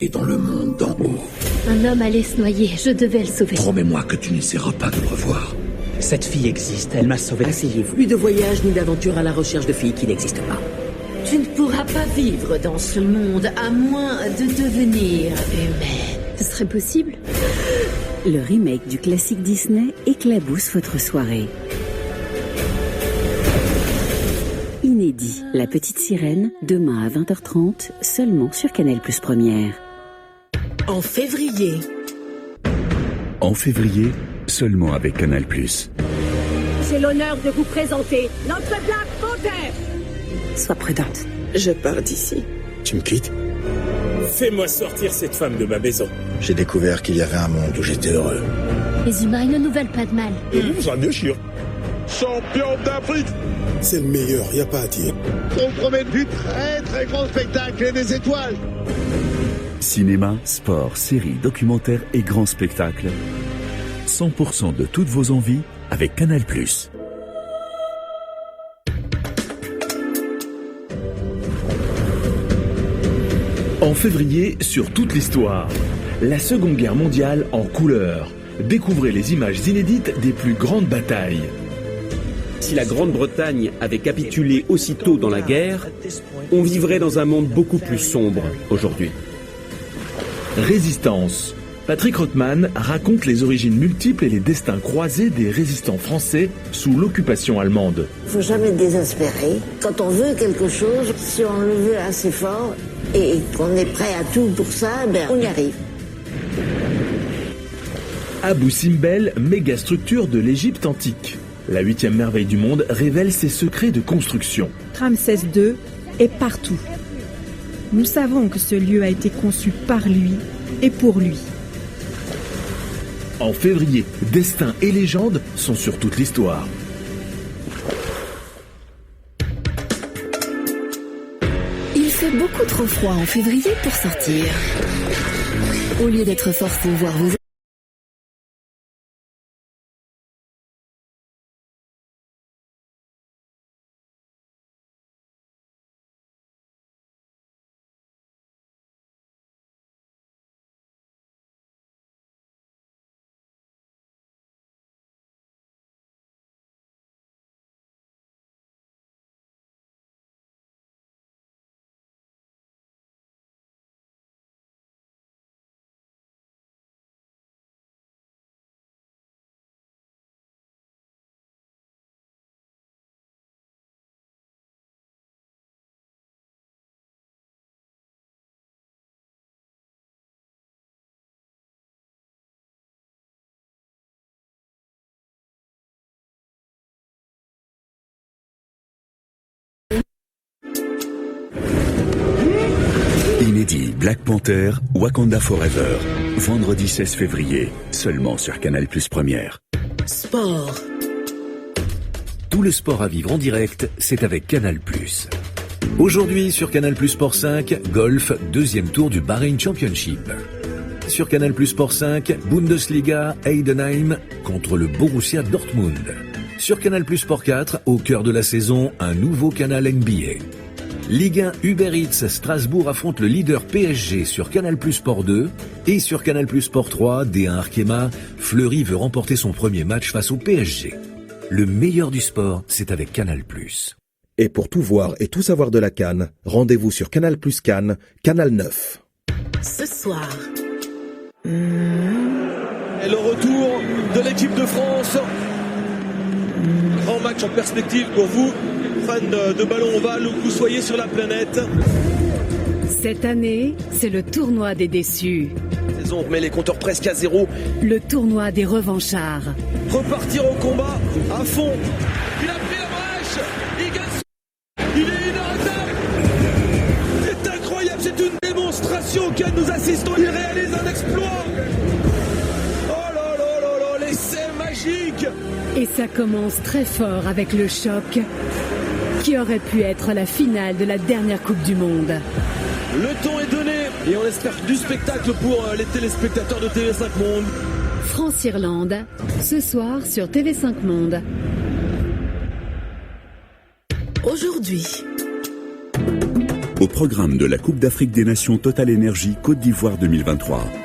Et dans le monde d'en haut. Un homme allait se noyer, je devais le sauver. Promets-moi que tu n'essaieras pas de le revoir. Cette fille existe, elle m'a sauvé. Asseyez-vous. Plus de voyage ni d'aventure à la recherche de filles qui n'existent pas. Tu ne pourras pas vivre dans ce monde à moins de devenir humaine. Ce serait possible? Le remake du classique Disney éclabousse votre soirée. Inédit, La Petite Sirène, demain à 20h30, seulement sur Canal+ Première. En février. En février, seulement avec Canal+. J'ai l'honneur de vous présenter notre Black Panther. Sois prudente. Je pars d'ici. Tu me quittes? Fais-moi sortir cette femme de ma maison. J'ai découvert qu'il y avait un monde où j'étais heureux. Les humains, ils ne nous veulent pas de mal. Et nous, ça me déchire. Champion d'Afrique! C'est le meilleur, y a pas à dire. On promet du très très grand spectacle et des étoiles. Cinéma, sport, séries, documentaires et grands spectacles. 100% de toutes vos envies avec Canal+. En février, sur toute l'histoire, la Seconde Guerre mondiale en couleur. Découvrez les images inédites des plus grandes batailles. Si la Grande-Bretagne avait capitulé aussitôt dans la guerre, on vivrait dans un monde beaucoup plus sombre aujourd'hui. Résistance. Patrick Rothman raconte les origines multiples et les destins croisés des résistants français sous l'occupation allemande. Faut jamais désespérer. Quand on veut quelque chose, si on le veut assez fort et qu'on est prêt à tout pour ça, ben on y arrive. Abou Simbel, méga structure de l'Égypte antique. La 8e merveille du monde révèle ses secrets de construction. Ramsès II est partout. Nous savons que ce lieu a été conçu par lui et pour lui. En février, destin et légendes sont sur toute l'histoire. Il fait beaucoup trop froid en février pour sortir. Au lieu d'être forcé de voir vos Inédit, Black Panther, Wakanda Forever. Vendredi 16 février, seulement sur Canal+ Première. Sport. Tout le sport à vivre en direct, c'est avec Canal+. Aujourd'hui sur Canal+ Sport 5, golf, deuxième tour du Bahrain Championship. Sur Canal+ Sport 5, Bundesliga, Heidenheim contre le Borussia Dortmund. Sur Canal+ Sport 4, au cœur de la saison, un nouveau canal NBA. Ligue 1 Uber Eats, Strasbourg affronte le leader PSG sur Canal+ Sport 2. Et sur Canal+ Sport 3, D1 Arkema, Fleury veut remporter son premier match face au PSG. Le meilleur du sport, c'est avec Canal+. Et pour tout voir et tout savoir de la CAN, rendez-vous sur Canal+ Cannes, Canal 9. Ce soir. Et le retour de l'équipe de France. Grand match en perspective pour vous, fans de ballon ovale, où que vous soyez sur la planète. Cette année, c'est le tournoi des déçus. On remet les compteurs presque à zéro. Le tournoi des revanchards. Repartir au combat à fond. Il a pris la brèche. Il gagne. Il est inarrêtable. C'est incroyable. C'est une démonstration auquel nous assistons. Il réalise un exploit. Oh là là là là. L'essai magique. Et ça commence très fort avec le choc qui aurait pu être la finale de la dernière Coupe du Monde. Le ton est donné et on espère du spectacle pour les téléspectateurs de TV5 Monde. France-Irlande, ce soir sur TV5 Monde. Aujourd'hui. Au programme de la Coupe d'Afrique des Nations Total Énergie Côte d'Ivoire 2023.